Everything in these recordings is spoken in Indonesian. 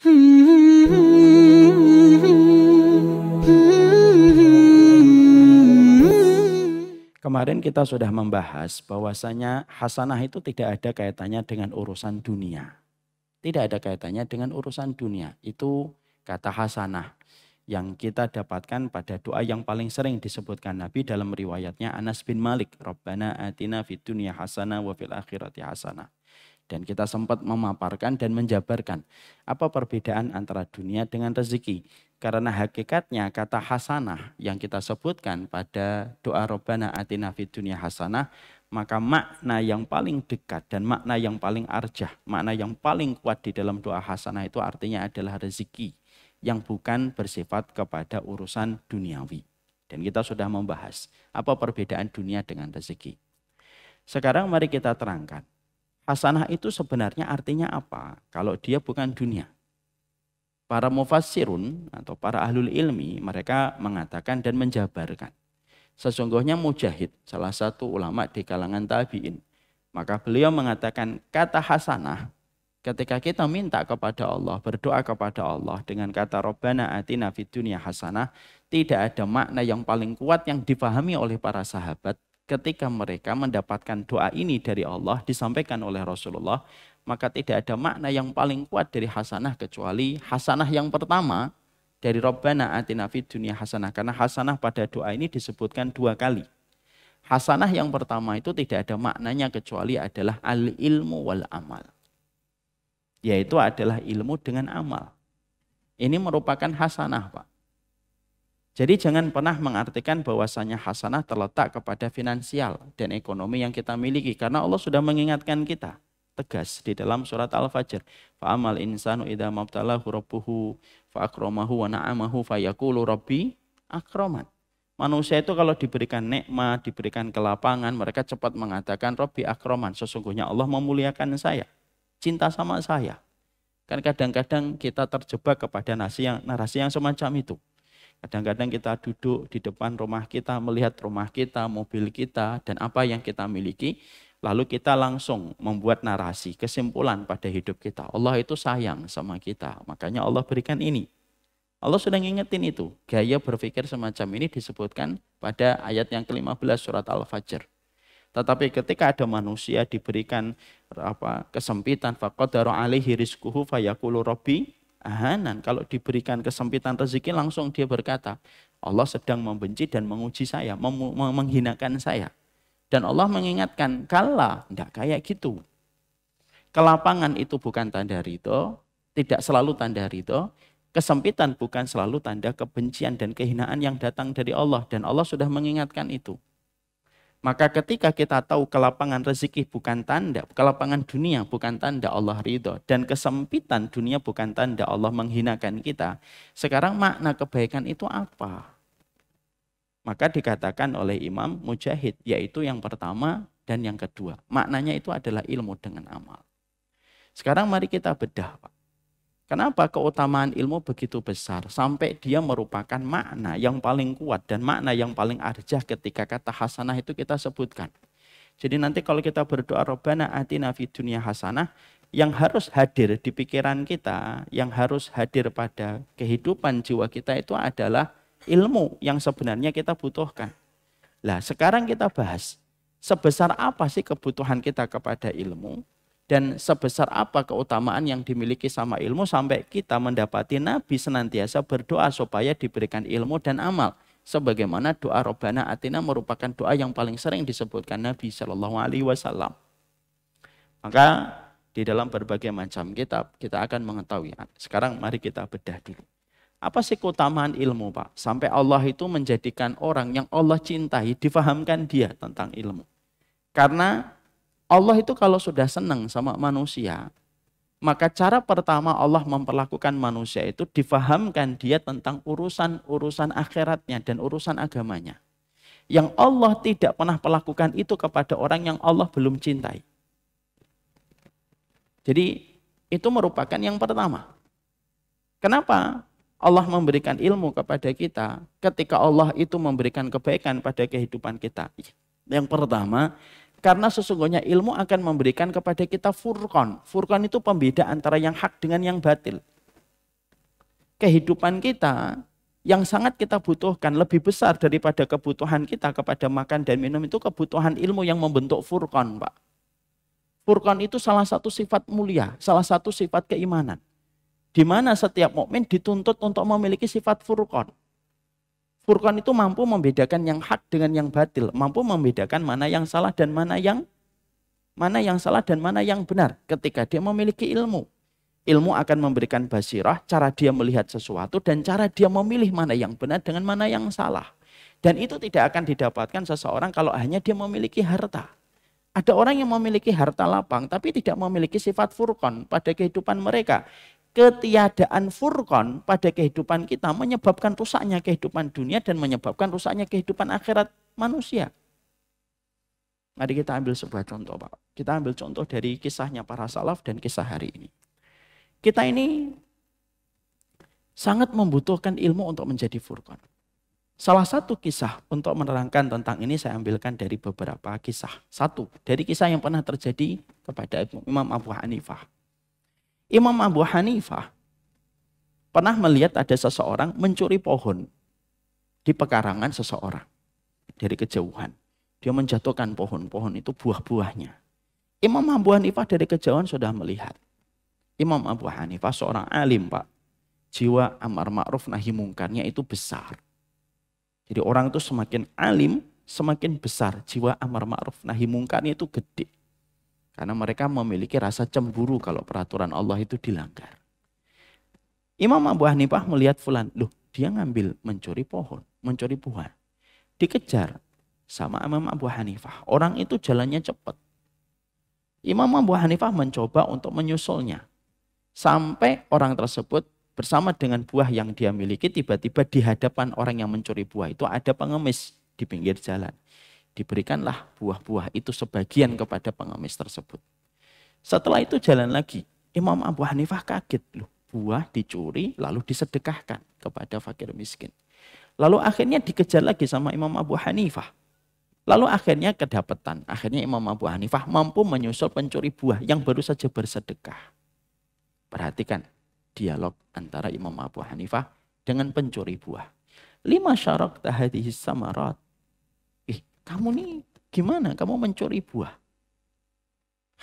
Kemarin kita sudah membahas bahwasanya hasanah itu tidak ada kaitannya dengan urusan dunia. Tidak ada kaitannya dengan urusan dunia. Itu kata hasanah yang kita dapatkan pada doa yang paling sering disebutkan Nabi dalam riwayatnya Anas bin Malik. Rabbana atina fid dunya hasanah wa fil akhirati hasanah. Dan kita sempat memaparkan dan menjabarkan apa perbedaan antara dunia dengan rezeki. Karena hakikatnya kata hasanah yang kita sebutkan pada doa Rabbana atina fid dunya hasanah, maka makna yang paling dekat dan makna yang paling arjah, makna yang paling kuat di dalam doa hasanah itu artinya adalah rezeki yang bukan bersifat kepada urusan duniawi. Dan kita sudah membahas apa perbedaan dunia dengan rezeki. Sekarang mari kita terangkan. Hasanah itu sebenarnya artinya apa kalau dia bukan dunia? Para mufassirun atau para ahlul ilmi mereka mengatakan dan menjabarkan. Sesungguhnya Mujahid, salah satu ulama di kalangan tabi'in, maka beliau mengatakan kata hasanah ketika kita minta kepada Allah, berdoa kepada Allah dengan kata Rabbana atina fid dunya hasanah, tidak ada makna yang paling kuat yang dipahami oleh para sahabat ketika mereka mendapatkan doa ini dari Allah disampaikan oleh Rasulullah. Maka tidak ada makna yang paling kuat dari hasanah kecuali hasanah yang pertama dari Rabbana atina fid dunya hasanah. Karena hasanah pada doa ini disebutkan 2 kali. Hasanah yang pertama itu tidak ada maknanya kecuali adalah al-ilmu wal amal. Yaitu adalah ilmu dengan amal. Ini merupakan hasanah, Pak. Jadi jangan pernah mengartikan bahwasanya hasanah terletak kepada finansial dan ekonomi yang kita miliki. Karena Allah sudah mengingatkan kita. Tegas di dalam surat Al-Fajr. Fa'amal insanu idza mabtalahu rabbuhu fa'akramahu wa na'amahu fayaqulu rabbi akraman. Manusia itu kalau diberikan nikmat, diberikan kelapangan, mereka cepat mengatakan rabbi akraman. Sesungguhnya Allah memuliakan saya. Cinta sama saya. Kan kadang-kadang kita terjebak kepada narasi yang semacam itu. Kadang-kadang kita duduk di depan rumah kita, melihat rumah kita, mobil kita, dan apa yang kita miliki. Lalu kita langsung membuat narasi, kesimpulan pada hidup kita. Allah itu sayang sama kita, makanya Allah berikan ini. Allah sudah ngingetin itu. Gaya berpikir semacam ini disebutkan pada ayat yang ke-15 surat Al-Fajr. Tetapi ketika ada manusia diberikan kesempitan, faqadara alaihi rizquhu fayaqulu rabbi ahanan. Kalau diberikan kesempitan rezeki langsung dia berkata, Allah sedang membenci dan menguji saya, menghinakan saya. Dan Allah mengingatkan, kala, tidak kayak gitu. Kelapangan itu bukan tanda ridho, tidak selalu tanda ridho. Kesempitan bukan selalu tanda kebencian dan kehinaan yang datang dari Allah. Dan Allah sudah mengingatkan itu. Maka ketika kita tahu kelapangan rezeki bukan tanda, kelapangan dunia bukan tanda Allah ridho, dan kesempitan dunia bukan tanda Allah menghinakan kita, sekarang makna kebaikan itu apa? Maka dikatakan oleh Imam Mujahid, yaitu yang pertama dan yang kedua. Maknanya itu adalah ilmu dengan amal. Sekarang mari kita bedah, Pak. Kenapa keutamaan ilmu begitu besar sampai dia merupakan makna yang paling kuat dan makna yang paling arjah ketika kata hasanah itu kita sebutkan. Jadi nanti kalau kita berdoa Rabbana atina fid dunya hasanah, yang harus hadir di pikiran kita, yang harus hadir pada kehidupan jiwa kita itu adalah ilmu yang sebenarnya kita butuhkan. Nah, sekarang kita bahas sebesar apa sih kebutuhan kita kepada ilmu dan sebesar apa keutamaan yang dimiliki sama ilmu sampai kita mendapati Nabi senantiasa berdoa supaya diberikan ilmu dan amal. Sebagaimana doa Rabbana atina merupakan doa yang paling sering disebutkan Nabi Shallallahu Alaihi Wasallam. Maka di dalam berbagai macam kitab kita akan mengetahui. Sekarang mari kita bedah dulu. Apa sih keutamaan ilmu, Pak? Sampai Allah itu menjadikan orang yang Allah cintai, difahamkan dia tentang ilmu. Karena Allah itu kalau sudah senang sama manusia, maka cara pertama Allah memperlakukan manusia itu difahamkan dia tentang urusan-urusan akhiratnya dan urusan agamanya. Yang Allah tidak pernah melakukan itu kepada orang yang Allah belum cintai. Jadi itu merupakan yang pertama. Kenapa Allah memberikan ilmu kepada kita ketika Allah itu memberikan kebaikan pada kehidupan kita? Yang pertama, karena sesungguhnya ilmu akan memberikan kepada kita furqan. Furqan itu pembeda antara yang hak dengan yang batil. kehidupan kita yang sangat kita butuhkan lebih besar daripada kebutuhan kita kepada makan dan minum itu kebutuhan ilmu yang membentuk furqan, Pak. Furqan itu salah satu sifat mulia, salah satu sifat keimanan. Di mana setiap mukmin dituntut untuk memiliki sifat furqan. Furqan itu mampu membedakan yang hak dengan yang batil, mampu membedakan mana yang salah dan mana yang salah dan mana yang benar ketika dia memiliki ilmu. Ilmu akan memberikan basirah, cara dia melihat sesuatu dan cara dia memilih mana yang benar dengan mana yang salah. Dan itu tidak akan didapatkan seseorang kalau hanya dia memiliki harta. Ada orang yang memiliki harta lapang tapi tidak memiliki sifat furqan pada kehidupan mereka. Ketiadaan furqan pada kehidupan kita menyebabkan rusaknya kehidupan dunia dan menyebabkan rusaknya kehidupan akhirat manusia. Mari kita ambil sebuah contoh, Pak. Kita ambil contoh dari kisahnya para salaf dan kisah hari ini. Kita ini sangat membutuhkan ilmu untuk menjadi furqan. Salah satu kisah untuk menerangkan tentang ini saya ambilkan dari beberapa kisah. Satu, dari kisah yang pernah terjadi kepada Imam Abu Hanifah. Imam Abu Hanifah pernah melihat ada seseorang mencuri pohon di pekarangan seseorang dari kejauhan. Dia menjatuhkan pohon itu buah-buahnya. Imam Abu Hanifah dari kejauhan sudah melihat. Imam Abu Hanifah seorang alim, Pak. Jiwa amar ma'ruf nahi mungkarnya itu besar. Jadi orang itu semakin alim, semakin besar jiwa amar ma'ruf nahi mungkarnya itu gede. Karena mereka memiliki rasa cemburu kalau peraturan Allah itu dilanggar. Imam Abu Hanifah melihat fulan, loh dia ngambil mencuri pohon, mencuri buah. Dikejar sama Imam Abu Hanifah. Orang itu jalannya cepat. Imam Abu Hanifah mencoba untuk menyusulnya. Sampai orang tersebut bersama dengan buah yang dia miliki tiba-tiba di hadapan orang yang mencuri buah itu ada pengemis di pinggir jalan. Diberikanlah buah-buah itu sebagian kepada pengemis tersebut. Setelah itu jalan lagi. Imam Abu Hanifah kaget. Loh, buah dicuri lalu disedekahkan kepada fakir miskin. Lalu akhirnya dikejar lagi sama Imam Abu Hanifah. Lalu akhirnya kedapatan. Akhirnya Imam Abu Hanifah mampu menyusul pencuri buah yang baru saja bersedekah. Perhatikan dialog antara Imam Abu Hanifah dengan pencuri buah. Lima syarakta hadhihi samarat. Kamu nih gimana? Kamu mencuri buah.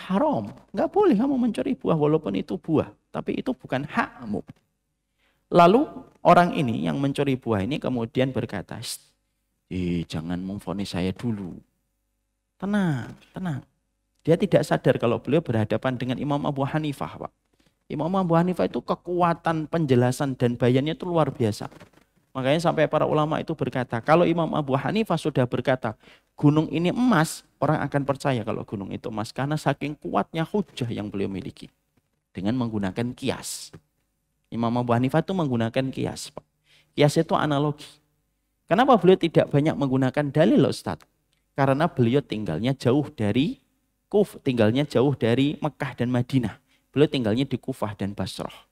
Haram. Nggak boleh kamu mencuri buah walaupun itu buah. Tapi itu bukan hakmu. Lalu orang ini yang mencuri buah ini kemudian berkata, jangan memvonis saya dulu. Tenang, tenang. Dia tidak sadar kalau beliau berhadapan dengan Imam Abu Hanifah, Pak. Imam Abu Hanifah itu kekuatan penjelasan dan bayannya itu luar biasa. Makanya sampai para ulama itu berkata, kalau Imam Abu Hanifah sudah berkata, gunung ini emas, orang akan percaya kalau gunung itu emas. Karena saking kuatnya hujah yang beliau miliki. Dengan menggunakan kias. Imam Abu Hanifah itu menggunakan kias, Pak. Kias itu analogi. Kenapa beliau tidak banyak menggunakan dalil, Ustaz? Karena beliau tinggalnya jauh dari Mekah dan Madinah. Beliau tinggalnya di Kufah dan Basrah.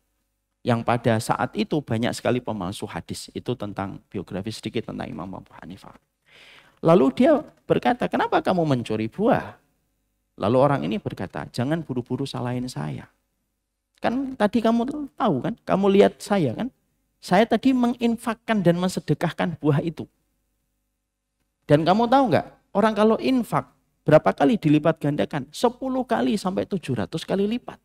Yang pada saat itu banyak sekali pemalsu hadis. Itu tentang biografi sedikit tentang Imam Abu Hanifah. Lalu dia berkata, kenapa kamu mencuri buah? Lalu orang ini berkata, jangan buru-buru salahin saya. Kan tadi kamu tahu kan, kamu lihat saya kan. Saya tadi menginfakkan dan mensedekahkan buah itu. Dan kamu tahu nggak, orang kalau infak berapa kali dilipat gandakan? 10 kali sampai 700 kali lipat.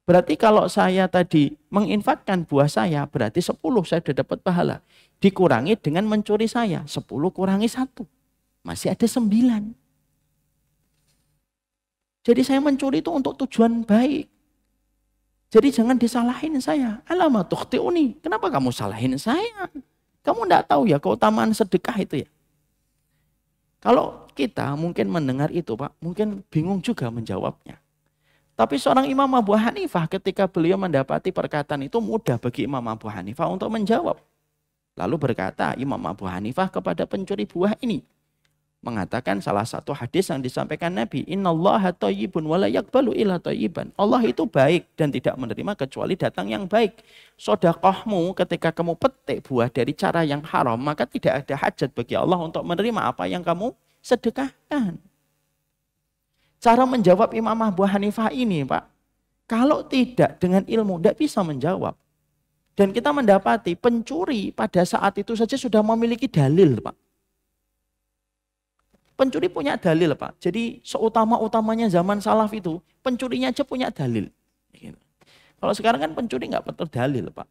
Berarti kalau saya tadi menginfakkan buah saya, berarti 10 saya sudah dapat pahala. Dikurangi dengan mencuri saya, 10 kurangi 1. Masih ada 9. Jadi saya mencuri itu untuk tujuan baik. Jadi jangan disalahin saya. Alamat tukhti'uni, kenapa kamu salahin saya? Kamu enggak tahu ya keutamaan sedekah itu ya. Kalau kita mungkin mendengar itu Pak, mungkin bingung juga menjawabnya. Tapi seorang Imam Abu Hanifah ketika beliau mendapati perkataan itu mudah bagi Imam Abu Hanifah untuk menjawab. Lalu berkata Imam Abu Hanifah kepada pencuri buah ini. Mengatakan salah satu hadis yang disampaikan Nabi. Innallaha thayyibun wa la yaqbalu illa thayyiban. Allah itu baik dan tidak menerima kecuali datang yang baik. Sedekahmu ketika kamu petik buah dari cara yang haram. Maka tidak ada hajat bagi Allah untuk menerima apa yang kamu sedekahkan. Cara menjawab Imam Abu Hanifah ini Pak. Kalau tidak dengan ilmu tidak bisa menjawab. Dan kita mendapati pencuri pada saat itu saja sudah memiliki dalil, Pak. Pencuri punya dalil, Pak. Jadi seutama-utamanya zaman salaf itu, pencurinya aja punya dalil. Kalau sekarang kan pencuri nggak betul dalil, Pak.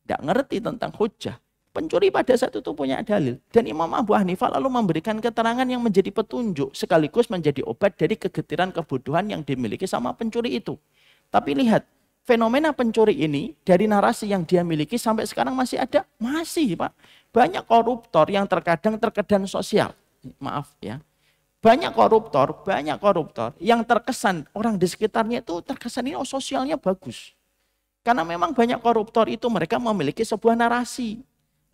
Nggak ngerti tentang hujjah. Pencuri pada saat itu punya dalil. Dan Imam Abu Hanifah lalu memberikan keterangan yang menjadi petunjuk. Sekaligus menjadi obat dari kegetiran kebodohan yang dimiliki sama pencuri itu. Tapi lihat, fenomena pencuri ini dari narasi yang dia miliki sampai sekarang masih ada. Masih, Pak. Banyak koruptor yang terkadang terkedan sosial. Maaf ya. Banyak koruptor yang terkesan orang di sekitarnya itu terkesan ini sosialnya bagus. Karena memang banyak koruptor itu mereka memiliki sebuah narasi.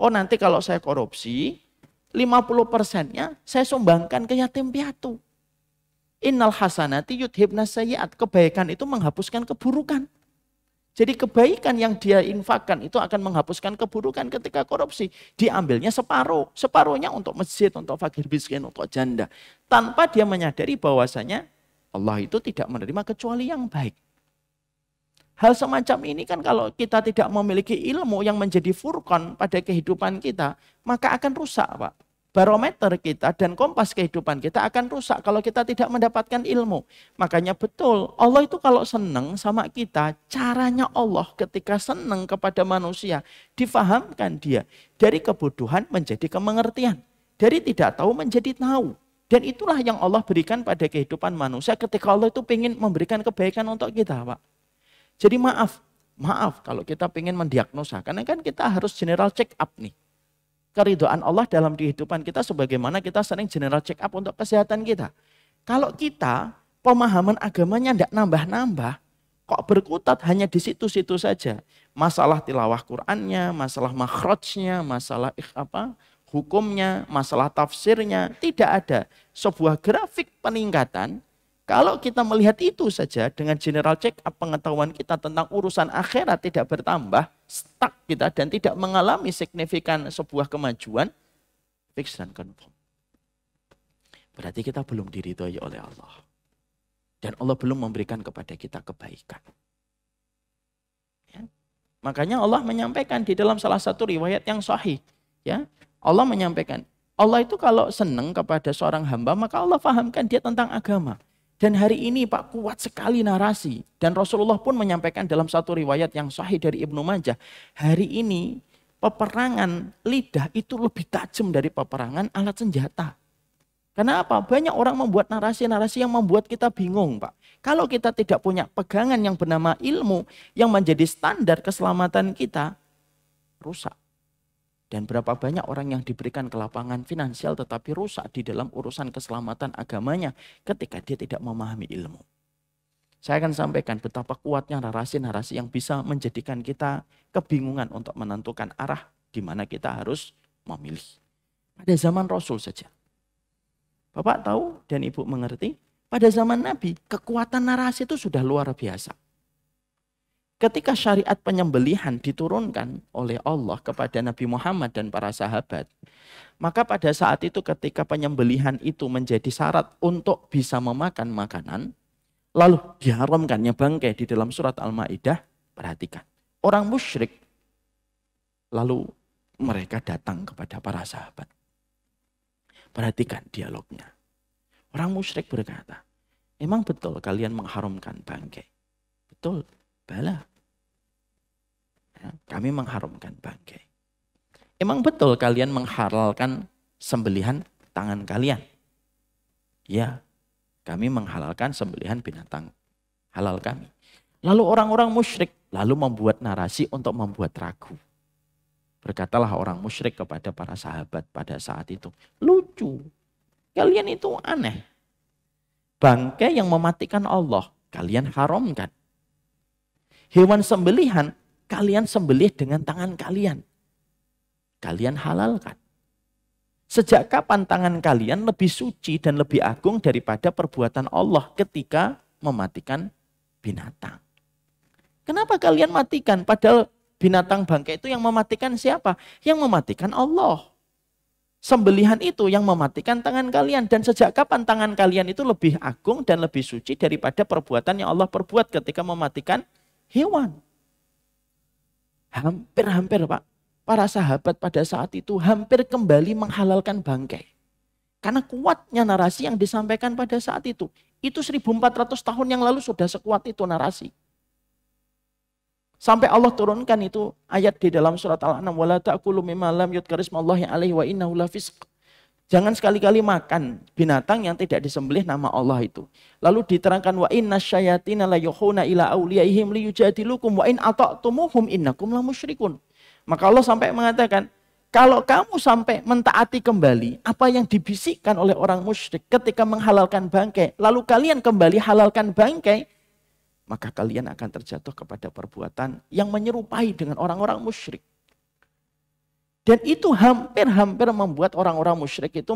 Oh nanti kalau saya korupsi, 50%-nya saya sumbangkan ke yatim piatu. Innal hasanati yudhibnas sayyi'at. Kebaikan itu menghapuskan keburukan. Jadi kebaikan yang dia infakkan itu akan menghapuskan keburukan ketika korupsi. Diambilnya separuh. Separuhnya untuk masjid, untuk fakir miskin, untuk janda. Tanpa dia menyadari bahwasanya Allah itu tidak menerima kecuali yang baik. Hal semacam ini kan kalau kita tidak memiliki ilmu yang menjadi furqan pada kehidupan kita, maka akan rusak, Pak. Barometer kita dan kompas kehidupan kita akan rusak kalau kita tidak mendapatkan ilmu. Makanya betul, Allah itu kalau senang sama kita, caranya Allah ketika senang kepada manusia, difahamkan dia. Dari kebodohan menjadi kemengertian. Dari tidak tahu menjadi tahu. Dan itulah yang Allah berikan pada kehidupan manusia ketika Allah itu ingin memberikan kebaikan untuk kita, Pak. Jadi maaf kalau kita ingin mendiagnosa, karena kan kita harus general check up nih. Keridhaan Allah dalam kehidupan kita sebagaimana kita sering general check up untuk kesehatan kita. Kalau kita pemahaman agamanya tidak nambah-nambah, kok berkutat hanya di situ-situ saja. Masalah tilawah Qur'annya, masalah makhrajnya, masalah hukumnya, masalah tafsirnya, tidak ada sebuah grafik peningkatan. Kalau kita melihat itu saja dengan general check up pengetahuan kita tentang urusan akhirat tidak bertambah, stuck kita dan tidak mengalami signifikan sebuah kemajuan, fix dan confirm. Berarti kita belum diridhoi oleh Allah. Dan Allah belum memberikan kepada kita kebaikan. Ya. Makanya Allah menyampaikan di dalam salah satu riwayat yang sahih. Ya, Allah menyampaikan, Allah itu kalau senang kepada seorang hamba, maka Allah fahamkan dia tentang agama. Dan hari ini Pak kuat sekali narasi. Dan Rasulullah pun menyampaikan dalam satu riwayat yang sahih dari Ibnu Majah. Hari ini peperangan lidah itu lebih tajam dari peperangan alat senjata. Karena apa? Banyak orang membuat narasi-narasi yang membuat kita bingung, Pak. Kalau kita tidak punya pegangan yang bernama ilmu yang menjadi standar keselamatan kita, rusak. Dan berapa banyak orang yang diberikan kelapangan finansial tetapi rusak di dalam urusan keselamatan agamanya ketika dia tidak memahami ilmu. Saya akan sampaikan betapa kuatnya narasi-narasi yang bisa menjadikan kita kebingungan untuk menentukan arah di mana kita harus memilih. Pada zaman Rasul saja. Bapak tahu dan Ibu mengerti, pada zaman Nabi kekuatan narasi itu sudah luar biasa. Ketika syariat penyembelihan diturunkan oleh Allah kepada Nabi Muhammad dan para sahabat, maka pada saat itu ketika penyembelihan itu menjadi syarat untuk bisa memakan makanan, lalu diharamkannya bangkai di dalam surat Al-Maidah, perhatikan. Orang musyrik, lalu mereka datang kepada para sahabat. Perhatikan dialognya. Orang musyrik berkata, emang betul kalian mengharamkan bangkai? Betul, bala. Ya, kami mengharamkan bangkai. Emang betul kalian menghalalkan sembelihan tangan kalian? Ya, kami menghalalkan sembelihan binatang halal kami. Lalu orang-orang musyrik lalu membuat narasi untuk membuat ragu. Berkatalah orang musyrik kepada para sahabat pada saat itu, lucu, kalian itu aneh. Bangkai yang mematikan Allah, kalian haramkan. Hewan sembelihan, kalian sembelih dengan tangan kalian. Kalian halalkan. Sejak kapan tangan kalian lebih suci dan lebih agung daripada perbuatan Allah ketika mematikan binatang? Kenapa kalian matikan? Padahal binatang bangkai itu yang mematikan siapa? Yang mematikan Allah. Sembelihan itu yang mematikan tangan kalian. Dan sejak kapan tangan kalian itu lebih agung dan lebih suci daripada perbuatan yang Allah perbuat ketika mematikan hewan? Hampir-hampir Pak, para sahabat pada saat itu hampir kembali menghalalkan bangkai. Karena kuatnya narasi yang disampaikan pada saat itu. Itu 1400 tahun yang lalu sudah sekuat itu narasi. Sampai Allah turunkan itu ayat di dalam surat Al-An'am, wala ta'kulu mimma lam yudhkar ismallahi alaihi wa innahu lafisq. Jangan sekali-kali makan binatang yang tidak disembelih nama Allah itu. Lalu diterangkan wa innasyayatina la yuhuna ila awliyaihim liyujadilukum wa in ata'tumuhum innakum la musyrikun. Maka Allah sampai mengatakan, kalau kamu sampai mentaati kembali apa yang dibisikkan oleh orang musyrik ketika menghalalkan bangkai, lalu kalian kembali halalkan bangkai, maka kalian akan terjatuh kepada perbuatan yang menyerupai dengan orang-orang musyrik. Dan itu hampir-hampir membuat orang-orang musyrik itu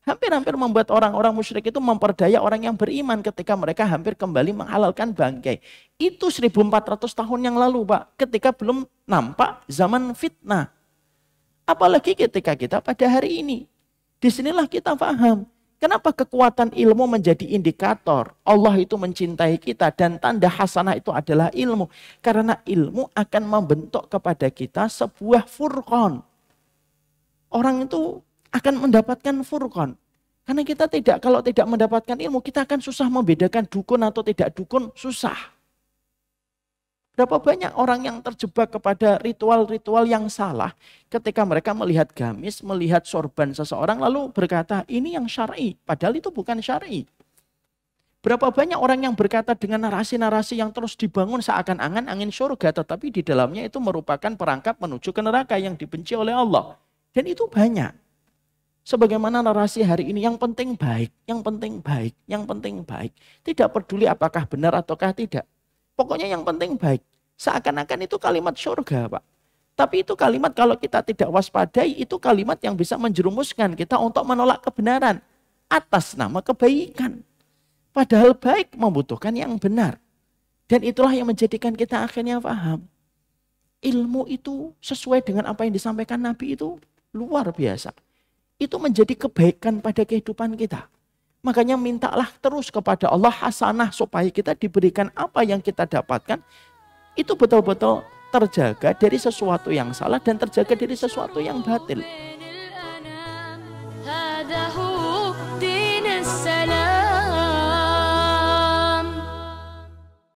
hampir-hampir membuat orang-orang musyrik itu memperdaya orang yang beriman ketika mereka hampir kembali menghalalkan bangkai. Itu 1400 tahun yang lalu Pak, ketika belum nampak zaman fitnah. Apalagi ketika kita pada hari ini. Disinilah kita paham. Kenapa kekuatan ilmu menjadi indikator Allah itu mencintai kita dan tanda hasanah itu adalah ilmu. Karena ilmu akan membentuk kepada kita sebuah furqan. Orang itu akan mendapatkan furqan. Karena kita kalau tidak mendapatkan ilmu, kita akan susah membedakan dukun atau tidak dukun, susah. Berapa banyak orang yang terjebak kepada ritual-ritual yang salah ketika mereka melihat gamis, melihat sorban seseorang lalu berkata ini yang syar'i, padahal itu bukan syar'i. Berapa banyak orang yang berkata dengan narasi-narasi yang terus dibangun seakan-akan angin surga, tetapi di dalamnya itu merupakan perangkap menuju ke neraka yang dibenci oleh Allah. Dan itu banyak. Sebagaimana narasi hari ini, yang penting baik, yang penting baik, yang penting baik. Tidak peduli apakah benar ataukah tidak. Pokoknya yang penting baik. Seakan-akan itu kalimat surga Pak. Tapi itu kalimat kalau kita tidak waspadai, itu kalimat yang bisa menjerumuskan kita untuk menolak kebenaran. Atas nama kebaikan. Padahal baik membutuhkan yang benar. Dan itulah yang menjadikan kita akhirnya paham. Ilmu itu sesuai dengan apa yang disampaikan Nabi itu luar biasa. Itu menjadi kebaikan pada kehidupan kita. Makanya mintalah terus kepada Allah hasanah supaya kita diberikan apa yang kita dapatkan. Itu betul-betul terjaga dari sesuatu yang salah dan terjaga dari sesuatu yang batil.